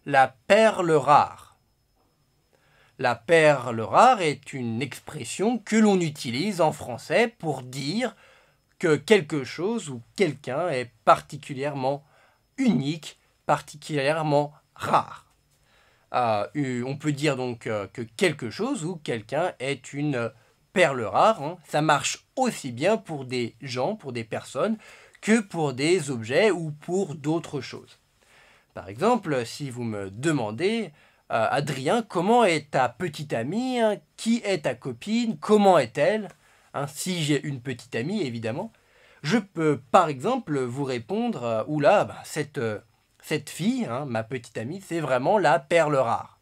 La perle rare. La perle rare est une expression que l'on utilise en français pour dire que quelque chose ou quelqu'un est particulièrement unique, particulièrement rare. On peut dire donc que quelque chose ou quelqu'un est une perle rare. Hein. Ça marche aussi bien pour des gens, pour des personnes, que pour des objets ou pour d'autres choses. Par exemple, si vous me demandez, Adrien, comment est ta petite amie, hein, qui est ta copine, comment est-elle, hein, si j'ai une petite amie évidemment, je peux par exemple vous répondre, oula, cette fille, hein, ma petite amie, c'est vraiment la perle rare.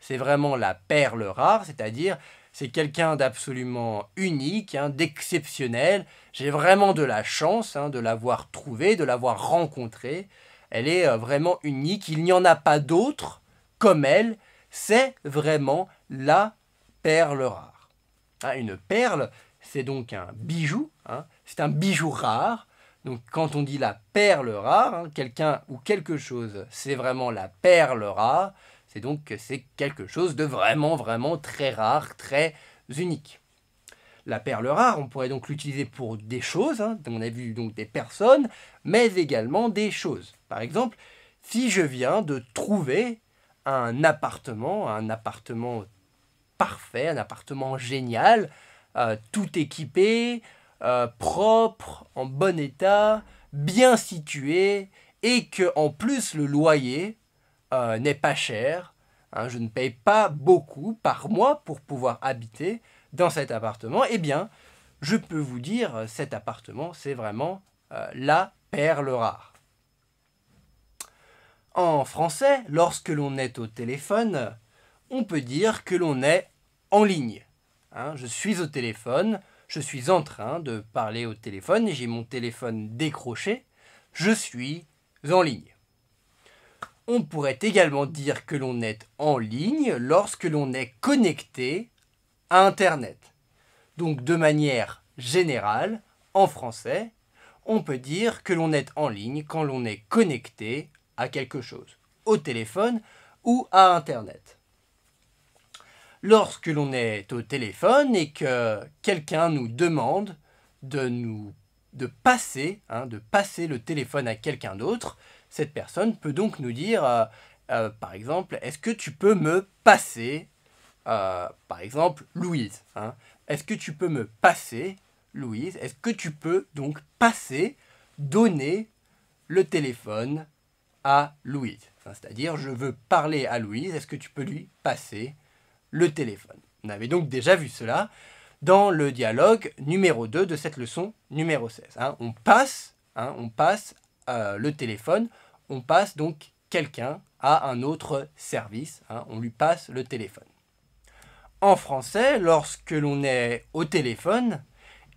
C'est vraiment la perle rare, c'est-à-dire c'est quelqu'un d'absolument unique, hein, d'exceptionnel. J'ai vraiment de la chance hein, de l'avoir trouvée, de l'avoir rencontrée. Elle est vraiment unique, il n'y en a pas d'autre comme elle. C'est vraiment la perle rare. Hein, une perle, c'est donc un bijou, hein, c'est un bijou rare. Donc quand on dit la perle rare, hein, quelqu'un ou quelque chose, c'est vraiment la perle rare. C'est donc que c'est quelque chose de vraiment, vraiment très rare, très unique. La perle rare, on pourrait donc l'utiliser pour des choses, hein, on a vu donc des personnes, mais également des choses. Par exemple, si je viens de trouver un appartement parfait, un appartement génial, tout équipé, propre, en bon état, bien situé, et que en plus le loyer n'est pas cher. Hein, je ne paye pas beaucoup par mois pour pouvoir habiter dans cet appartement. Eh bien, je peux vous dire, cet appartement, c'est vraiment la perle rare. En français, lorsque l'on est au téléphone, on peut dire que l'on est en ligne. Hein, je suis au téléphone, je suis en train de parler au téléphone, j'ai mon téléphone décroché, je suis en ligne. On pourrait également dire que l'on est en ligne lorsque l'on est connecté à Internet. Donc de manière générale, en français, on peut dire que l'on est en ligne quand l'on est connecté à quelque chose, au téléphone ou à Internet. Lorsque l'on est au téléphone et que quelqu'un nous demande de passer le téléphone à quelqu'un d'autre, cette personne peut donc nous dire, par exemple, est-ce que tu peux me passer, par exemple, Louise, hein. Est-ce que tu peux me passer, Louise? Est-ce que tu peux donc passer, donner le téléphone à Louise? Hein, c'est-à-dire, je veux parler à Louise, est-ce que tu peux lui passer le téléphone? On avait donc déjà vu cela dans le dialogue numéro 2 de cette leçon numéro 16. Hein. On passe le téléphone, on passe donc quelqu'un à un autre service, hein, on lui passe le téléphone. En français, lorsque l'on est au téléphone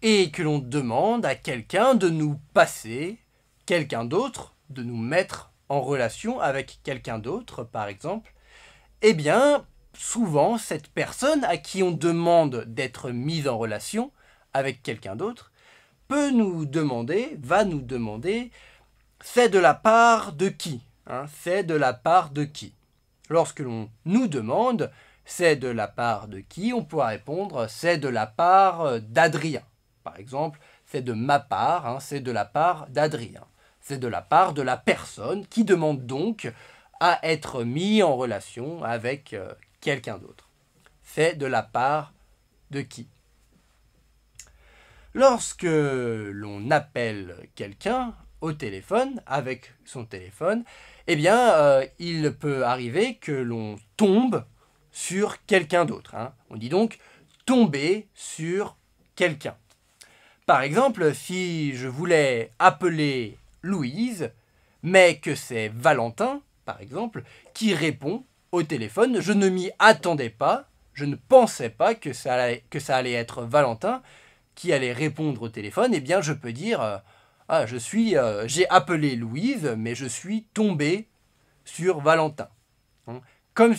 et que l'on demande à quelqu'un de nous passer quelqu'un d'autre, de nous mettre en relation avec quelqu'un d'autre, par exemple, eh bien, souvent, cette personne à qui on demande d'être mise en relation avec quelqu'un d'autre va nous demander, c'est de la part de qui, hein, c'est de la part de qui. Lorsque l'on nous demande, c'est de la part de qui, on pourra répondre, c'est de la part d'Adrien. Par exemple, c'est de ma part, hein, c'est de la part d'Adrien. C'est de la part de la personne qui demande donc à être mis en relation avec quelqu'un d'autre. C'est de la part de qui? Lorsque l'on appelle quelqu'un au téléphone, avec son téléphone, eh bien, il peut arriver que l'on tombe sur quelqu'un d'autre. Hein. On dit donc tomber sur quelqu'un. Par exemple, si je voulais appeler Louise, mais que c'est Valentin, par exemple, qui répond au téléphone, je ne m'y attendais pas, je ne pensais pas que ça allait être Valentin qui allait répondre au téléphone, eh bien je peux dire j'ai appelé Louise, mais je suis tombé sur Valentin. Hein. Comme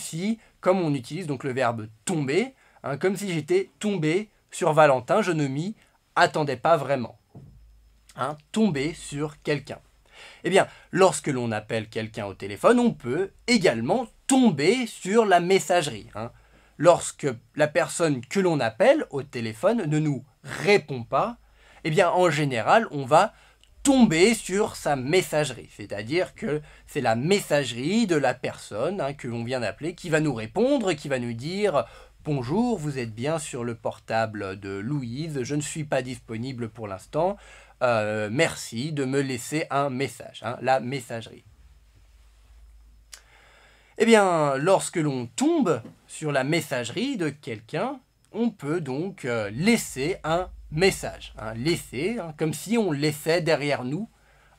on utilise donc le verbe tomber, hein, comme si j'étais tombé sur Valentin, je ne m'y attendais pas vraiment. Hein, tomber sur quelqu'un. Eh bien, lorsque l'on appelle quelqu'un au téléphone, on peut également tomber sur la messagerie. Lorsque la personne que l'on appelle au téléphone ne nous répond pas, eh bien, en général, on va tomber sur sa messagerie. C'est-à-dire que c'est la messagerie de la personne que l'on vient d'appeler qui va nous répondre, qui va nous dire « Bonjour, vous êtes bien sur le portable de Louise, je ne suis pas disponible pour l'instant, merci de me laisser un message. » La messagerie. Eh bien, lorsque l'on tombe sur la messagerie de quelqu'un, on peut donc laisser un message. Laisser, comme si on laissait derrière nous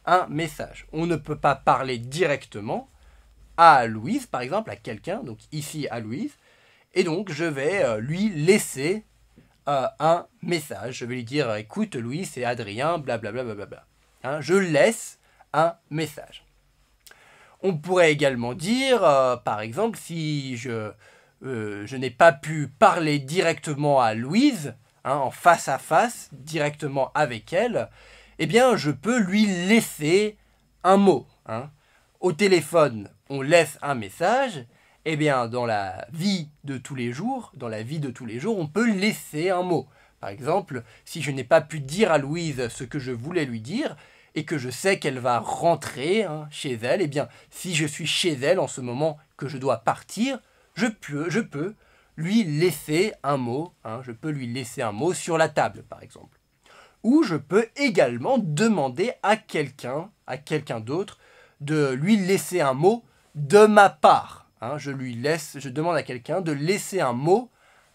un message. On ne peut pas parler directement à Louise, par exemple, à quelqu'un, donc ici à Louise, et donc je vais lui laisser un message. Je vais lui dire, écoute Louise, c'est Adrien, blablabla. Je laisse un message. On pourrait également dire, par exemple, si je n'ai pas pu parler directement à Louise, en face à face, directement avec elle, eh bien, je peux lui laisser un mot. Au téléphone, on laisse un message. Eh bien, dans la vie de tous les jours, on peut laisser un mot. Par exemple, si je n'ai pas pu dire à Louise ce que je voulais lui dire, et que je sais qu'elle va rentrer chez elle, eh bien, si je suis chez elle en ce moment que je dois partir, je peux lui laisser un mot. Je peux lui laisser un mot sur la table, par exemple. Ou je peux également demander à quelqu'un d'autre de lui laisser un mot de ma part. Je demande à quelqu'un de laisser un mot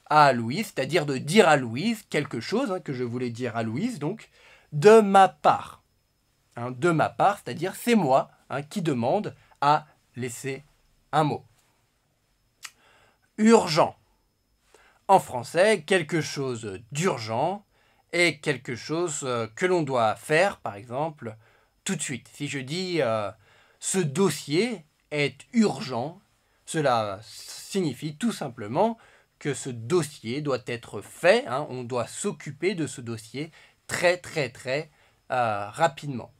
à Louise, c'est-à-dire de dire à Louise quelque chose que je voulais dire à Louise, donc de ma part. De ma part, c'est-à-dire c'est moi qui demande à laisser un mot. Urgent. En français, quelque chose d'urgent est quelque chose que l'on doit faire, par exemple, tout de suite. Si je dis ce dossier est urgent, cela signifie tout simplement que ce dossier doit être fait. On doit s'occuper de ce dossier très rapidement.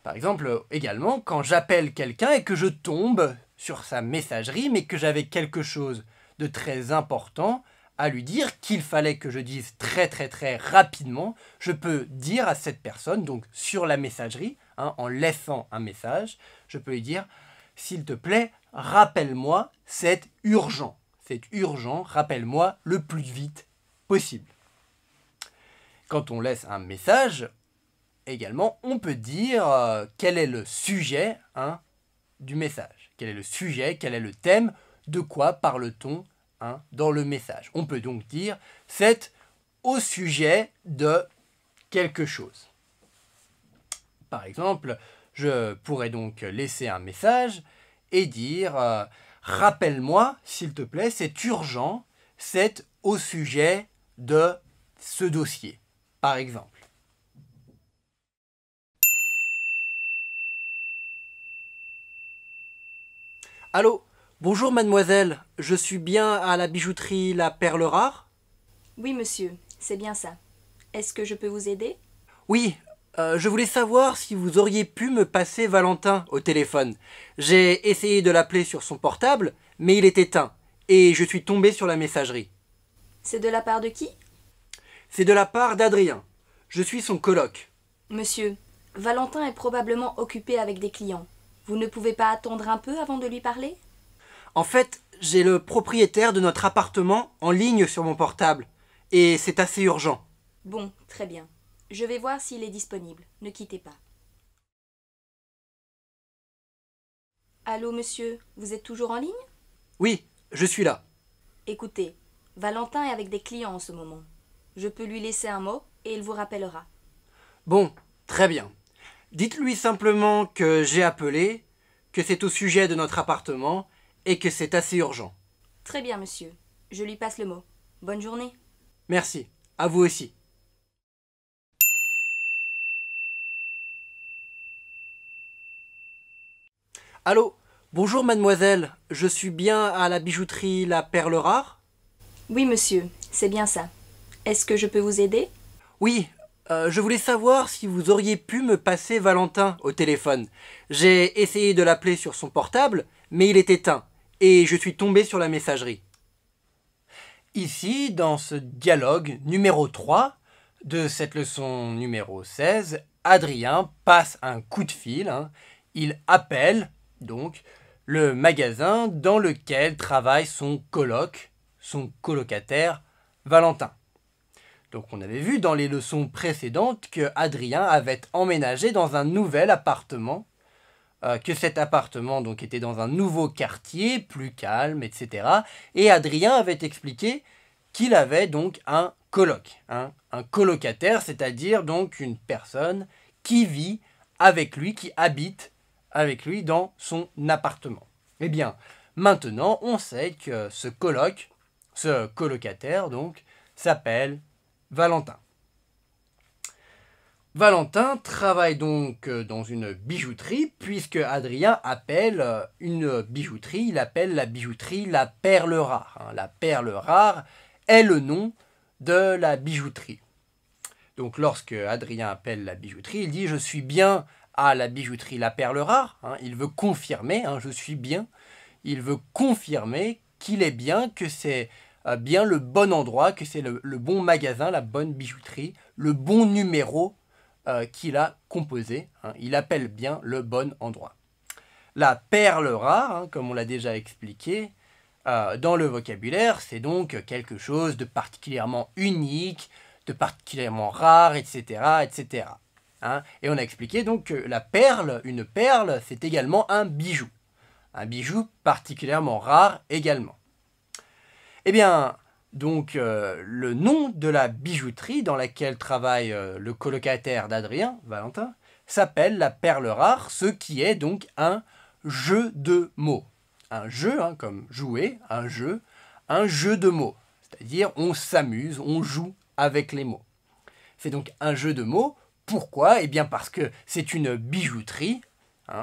Par exemple, également, quand j'appelle quelqu'un et que je tombe sur sa messagerie, mais que j'avais quelque chose de très important à lui dire, qu'il fallait que je dise très rapidement, je peux dire à cette personne, donc sur la messagerie, en laissant un message, je peux lui dire « S'il te plaît, rappelle-moi, c'est urgent. C'est urgent, rappelle-moi le plus vite possible. » Quand on laisse un message, également, on peut dire quel est le sujet du message. Quel est le sujet, quel est le thème, de quoi parle-t-on dans le message. On peut donc dire c'est au sujet de quelque chose. Par exemple, je pourrais donc laisser un message et dire rappelle-moi, s'il te plaît, c'est urgent, c'est au sujet de ce dossier, par exemple. Allô, bonjour mademoiselle, je suis bien à la bijouterie La Perle Rare? Oui, monsieur, c'est bien ça. Est-ce que je peux vous aider? Oui, je voulais savoir si vous auriez pu me passer Valentin au téléphone. J'ai essayé de l'appeler sur son portable, mais il est éteint, et je suis tombé sur la messagerie. C'est de la part de qui? C'est de la part d'Adrien. Je suis son coloc. Monsieur, Valentin est probablement occupé avec des clients. Vous ne pouvez pas attendre un peu avant de lui parler? En fait, j'ai le propriétaire de notre appartement en ligne sur mon portable, et c'est assez urgent. Bon, très bien. Je vais voir s'il est disponible. Ne quittez pas. Allô, monsieur, vous êtes toujours en ligne? Oui, je suis là. Écoutez, Valentin est avec des clients en ce moment. Je peux lui laisser un mot et il vous rappellera. Bon, très bien. Dites-lui simplement que j'ai appelé, que c'est au sujet de notre appartement et que c'est assez urgent. Très bien, monsieur. Je lui passe le mot. Bonne journée. Merci. À vous aussi. Allô, bonjour mademoiselle, je suis bien à la bijouterie La Perle Rare? Oui, monsieur, c'est bien ça. Est-ce que je peux vous aider? Oui, Je voulais savoir si vous auriez pu me passer Valentin au téléphone. J'ai essayé de l'appeler sur son portable, mais il est éteint, et je suis tombé sur la messagerie. » Ici, dans ce dialogue numéro 3 de cette leçon numéro 16, Adrien passe un coup de fil. Il appelle donc le magasin dans lequel travaille son coloc, son colocataire Valentin. Donc on avait vu dans les leçons précédentes que Adrien avait emménagé dans un nouvel appartement, que cet appartement donc était dans un nouveau quartier, plus calme, etc. Et Adrien avait expliqué qu'il avait donc un coloc, un colocataire, c'est-à-dire donc une personne qui vit avec lui, qui habite avec lui dans son appartement. Eh bien, maintenant, on sait que ce colocataire donc, s'appelle Valentin. Valentin travaille donc dans une bijouterie, puisque Adrien appelle une bijouterie, il appelle la bijouterie la Perle Rare. La Perle Rare est le nom de la bijouterie. Donc lorsque Adrien appelle la bijouterie, il dit « Je suis bien à la bijouterie la Perle Rare ». Il veut confirmer « Je suis bien ». Il veut confirmer qu'il est bien, que c'est bien le bon endroit, que c'est le bon magasin, la bonne bijouterie, le bon numéro qu'il a composé. Il appelle bien le bon endroit. La perle rare, comme on l'a déjà expliqué, dans le vocabulaire, c'est donc quelque chose de particulièrement unique, de particulièrement rare, etc. etc. Et on a expliqué donc que la perle, une perle, c'est également un bijou. Un bijou particulièrement rare également. Eh bien, donc, le nom de la bijouterie dans laquelle travaille le colocataire d'Adrien, Valentin, s'appelle la Perle Rare, ce qui est donc un jeu de mots. Un jeu, comme jouer, un jeu de mots. C'est-à-dire, on s'amuse, on joue avec les mots. C'est donc un jeu de mots. Pourquoi ? Eh bien, parce que c'est une bijouterie.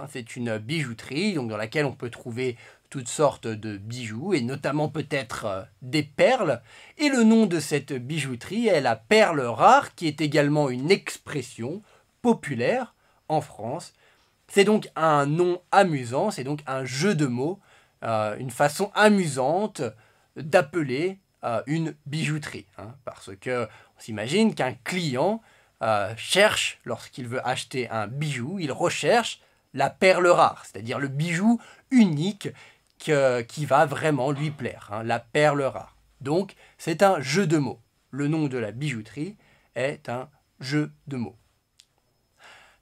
C'est une bijouterie donc, dans laquelle on peut trouver toutes sortes de bijoux, et notamment peut-être des perles. Et le nom de cette bijouterie est la Perle Rare, qui est également une expression populaire en France. C'est donc un nom amusant, c'est donc un jeu de mots, une façon amusante d'appeler une bijouterie. Parce que on s'imagine qu'un client cherche, lorsqu'il veut acheter un bijou, il recherche la perle rare, c'est-à-dire le bijou unique qui va vraiment lui plaire, la perle rare. Donc, c'est un jeu de mots. Le nom de la bijouterie est un jeu de mots.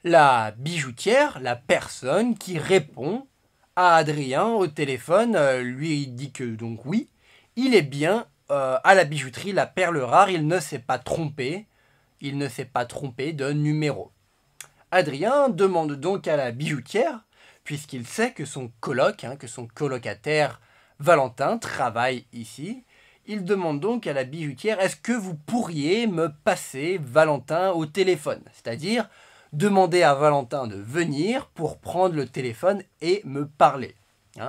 La bijoutière, la personne qui répond à Adrien au téléphone, lui dit que donc oui, il est bien à la bijouterie la Perle Rare, il ne s'est pas trompé de numéro. Adrien demande donc à la bijoutière, puisqu'il sait que son coloc, que son colocataire Valentin travaille ici, il demande donc à la bijoutière « Est-ce que vous pourriez me passer Valentin au téléphone ?» C'est-à-dire demander à Valentin de venir pour prendre le téléphone et me parler.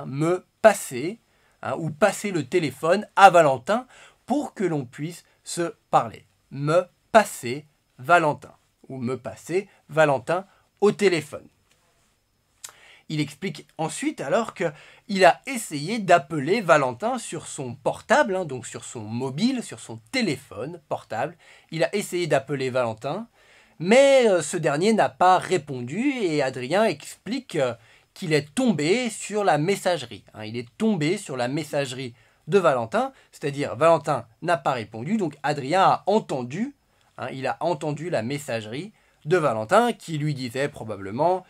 Me passer, ou passer le téléphone à Valentin pour que l'on puisse se parler. Me passer Valentin, ou me passer Valentin au téléphone. Il explique ensuite alors qu'il a essayé d'appeler Valentin sur son portable, donc sur son mobile, sur son téléphone portable. Il a essayé d'appeler Valentin, mais ce dernier n'a pas répondu et Adrien explique qu'il est tombé sur la messagerie. Il est tombé sur la messagerie de Valentin, c'est-à-dire Valentin n'a pas répondu, donc Adrien a entendu, il a entendu la messagerie de Valentin qui lui disait probablement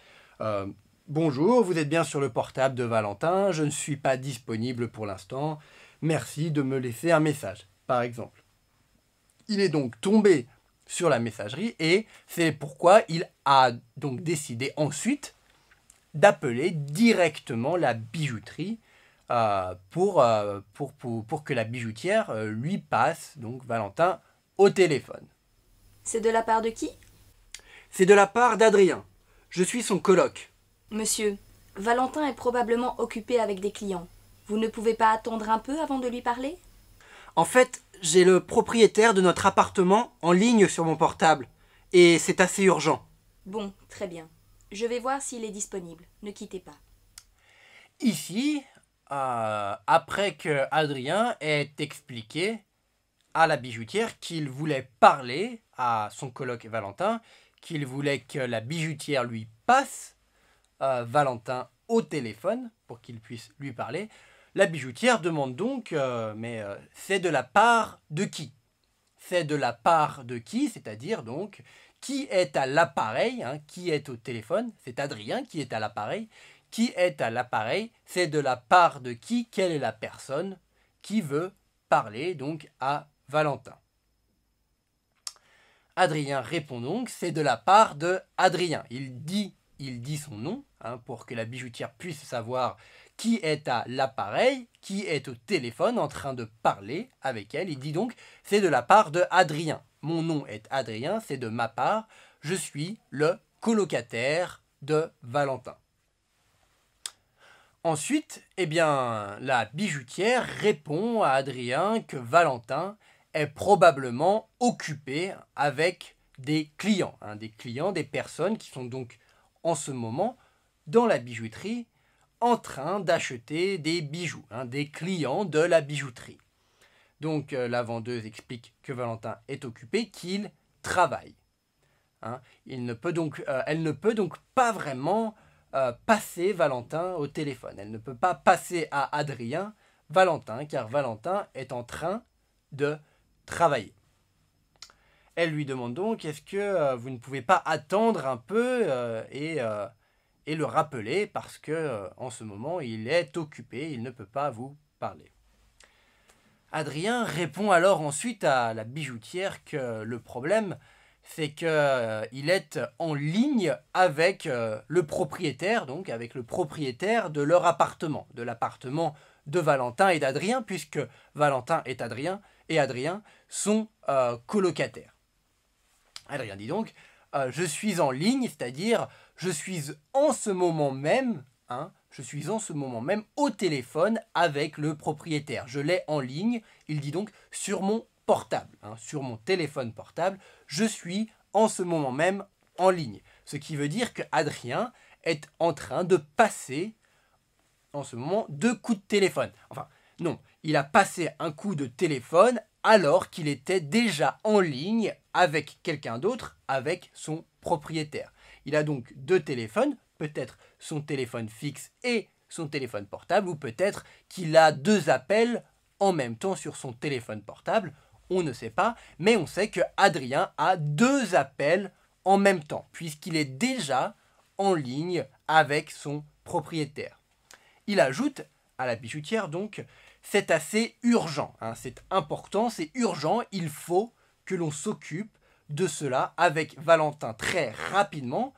bonjour, vous êtes bien sur le portable de Valentin, je ne suis pas disponible pour l'instant, merci de me laisser un message, par exemple. Il est donc tombé sur la messagerie et c'est pourquoi il a donc décidé ensuite d'appeler directement la bijouterie pour que la bijoutière lui passe donc Valentin au téléphone. C'est de la part de qui ? C'est de la part d'Adrien. Je suis son coloc. Monsieur, Valentin est probablement occupé avec des clients. Vous ne pouvez pas attendre un peu avant de lui parler ? En fait, j'ai le propriétaire de notre appartement en ligne sur mon portable. et c'est assez urgent. Bon, très bien. Je vais voir s'il est disponible. Ne quittez pas. Ici, après que Adrien ait expliqué à la bijoutière qu'il voulait parler à son coloc Valentin, qu'il voulait que la bijoutière lui passe Valentin au téléphone pour qu'il puisse lui parler, la bijoutière demande donc c'est de la part de qui? C'est de la part de qui? C'est-à-dire donc qui est à l'appareil, hein, qui est au téléphone? C'est Adrien qui est à l'appareil. Qui est à l'appareil? C'est de la part de qui? Quelle est la personne qui veut parler donc à Valentin? Adrien répond donc, c'est de la part de Adrien. Il dit son nom, hein, pour que la bijoutière puisse savoir qui est à l'appareil, qui est au téléphone en train de parler avec elle. Il dit donc, c'est de la part de Adrien. Mon nom est Adrien, c'est de ma part. Je suis le colocataire de Valentin. Ensuite, la bijoutière répond à Adrien que Valentin est probablement occupé avec des clients, des personnes qui sont donc en ce moment dans la bijouterie en train d'acheter des bijoux, des clients de la bijouterie. Donc la vendeuse explique que Valentin est occupé, qu'il travaille. Elle ne peut donc pas vraiment passer Valentin au téléphone. Elle ne peut pas passer à Adrien Valentin, car Valentin est en train de travailler. Elle lui demande donc, est-ce que vous ne pouvez pas attendre un peu et le rappeler parce que en ce moment il est occupé, il ne peut pas vous parler. Adrien répond alors ensuite à la bijoutière que le problème c'est qu'il est en ligne avec le propriétaire, donc avec le propriétaire de leur appartement, de l'appartement de Valentin et d'Adrien, puisque Valentin et Adrien sont colocataires. Adrien dit donc, je suis en ligne, c'est-à-dire je suis en ce moment même, au téléphone avec le propriétaire. Je l'ai en ligne, il dit donc sur mon portable, sur mon téléphone portable, je suis en ce moment même en ligne. Ce qui veut dire que Adrien est en train de passer en ce moment 2 coups de téléphone. Enfin, non, il a passé un coup de téléphone alors qu'il était déjà en ligne avec quelqu'un d'autre, avec son propriétaire. Il a donc 2 téléphones, peut-être son téléphone fixe et son téléphone portable, ou peut-être qu'il a 2 appels en même temps sur son téléphone portable. On ne sait pas, mais on sait que Adrien a 2 appels en même temps, puisqu'il est déjà en ligne avec son propriétaire. Il ajoute à la bijoutière donc, c'est assez urgent, c'est important, c'est urgent, il faut que l'on s'occupe de cela avec Valentin très rapidement.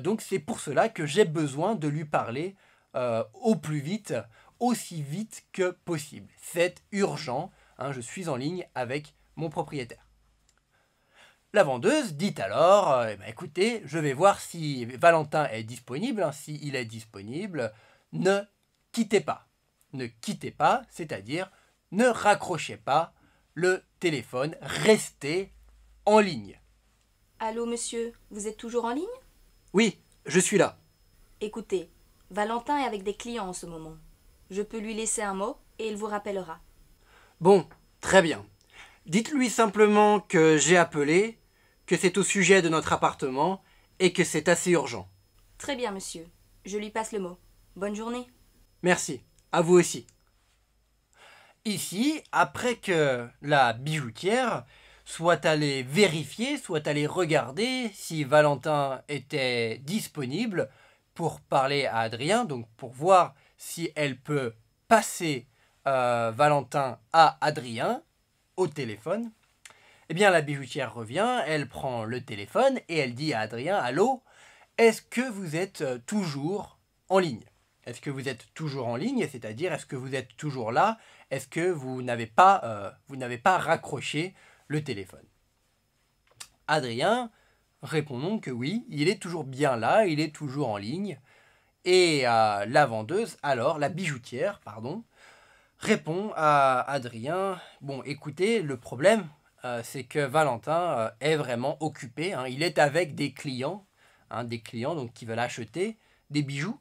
Donc c'est pour cela que j'ai besoin de lui parler au plus vite, aussi vite que possible. C'est urgent, je suis en ligne avec mon propriétaire. La vendeuse dit alors, écoutez, je vais voir si Valentin est disponible. S'il est disponible, ne quittez pas. Ne quittez pas, c'est-à-dire ne raccrochez pas le téléphone, restez en ligne. Allô, monsieur, vous êtes toujours en ligne? Oui, je suis là. Écoutez, Valentin est avec des clients en ce moment. Je peux lui laisser un mot et il vous rappellera. Bon, très bien. Dites-lui simplement que j'ai appelé, que c'est au sujet de notre appartement et que c'est assez urgent. Très bien, monsieur. Je lui passe le mot. Bonne journée. Merci. À vous aussi. Ici, après que la bijoutière soit allée vérifier, soit allée regarder si Valentin était disponible pour parler à Adrien, donc pour voir si elle peut passer Valentin à Adrien au téléphone, eh bien la bijoutière revient, elle prend le téléphone et elle dit à Adrien, allô, est-ce que vous êtes toujours en ligne? Est-ce que vous êtes toujours en ligne, c'est-à-dire est-ce que vous êtes toujours là? Est-ce que vous n'avez pas raccroché le téléphone? Adrien répond donc que oui, il est toujours bien là, il est toujours en ligne. Et la vendeuse, alors la bijoutière, répond à Adrien, bon écoutez, le problème, c'est que Valentin est vraiment occupé, hein. Il est avec des clients donc, qui veulent acheter des bijoux.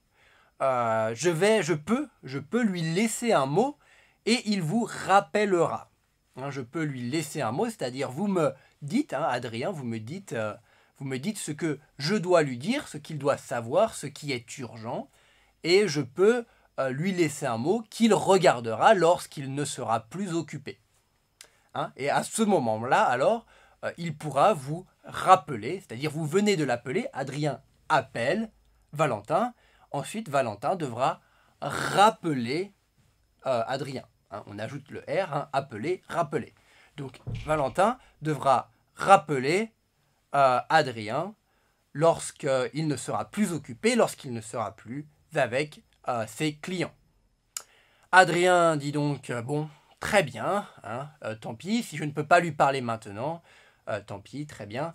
Je peux lui laisser un mot et il vous rappellera. Hein, je peux lui laisser un mot, c'est-à-dire vous me dites, hein, Adrien, vous me dites ce que je dois lui dire, ce qu'il doit savoir, ce qui est urgent, et je peux lui laisser un mot qu'il regardera lorsqu'il ne sera plus occupé. Hein, et à ce moment-là, alors, il pourra vous rappeler, c'est-à-dire vous venez de l'appeler, Adrien appelle Valentin, ensuite Valentin devra rappeler Adrien. Hein, on ajoute le R, hein, appeler, rappeler. Donc Valentin devra rappeler Adrien lorsqu'il ne sera plus occupé, lorsqu'il ne sera plus avec ses clients. Adrien dit donc, bon, très bien, hein, tant pis, si je ne peux pas lui parler maintenant, tant pis, très bien.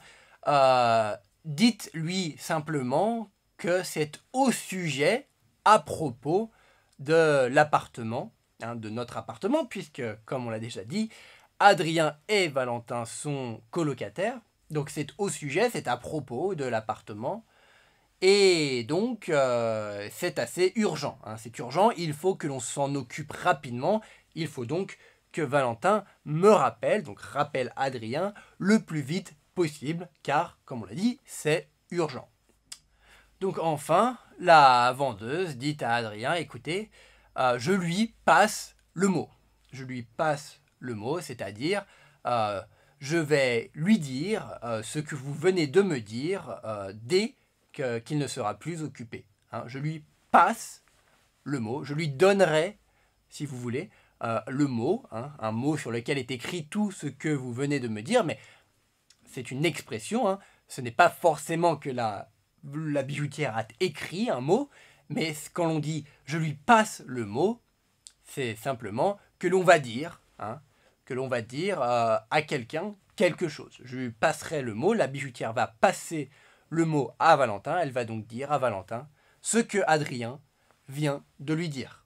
Dites-lui simplement que c'est au sujet, à propos de l'appartement, hein, de notre appartement, puisque, comme on l'a déjà dit, Adrien et Valentin sont colocataires. Donc c'est au sujet, c'est à propos de l'appartement. Et donc c'est assez urgent. Hein, c'est urgent, il faut que l'on s'en occupe rapidement. Il faut donc que Valentin me rappelle, donc rappelle Adrien, le plus vite possible, car, comme on l'a dit, c'est urgent. Donc enfin, la vendeuse dit à Adrien, écoutez, je lui passe le mot. Je lui passe le mot, c'est-à-dire, je vais lui dire ce que vous venez de me dire dès qu'il ne sera plus occupé. Hein, je lui passe le mot, je lui donnerai, si vous voulez, le mot, hein, un mot sur lequel est écrit tout ce que vous venez de me dire, mais c'est une expression, hein, ce n'est pas forcément que la bijoutière a écrit un mot, mais quand l'on dit « je lui passe le mot », c'est simplement que l'on va dire, hein, à quelqu'un quelque chose. Je lui passerai le mot, la bijoutière va passer le mot à Valentin, elle va donc dire à Valentin ce que Adrien vient de lui dire.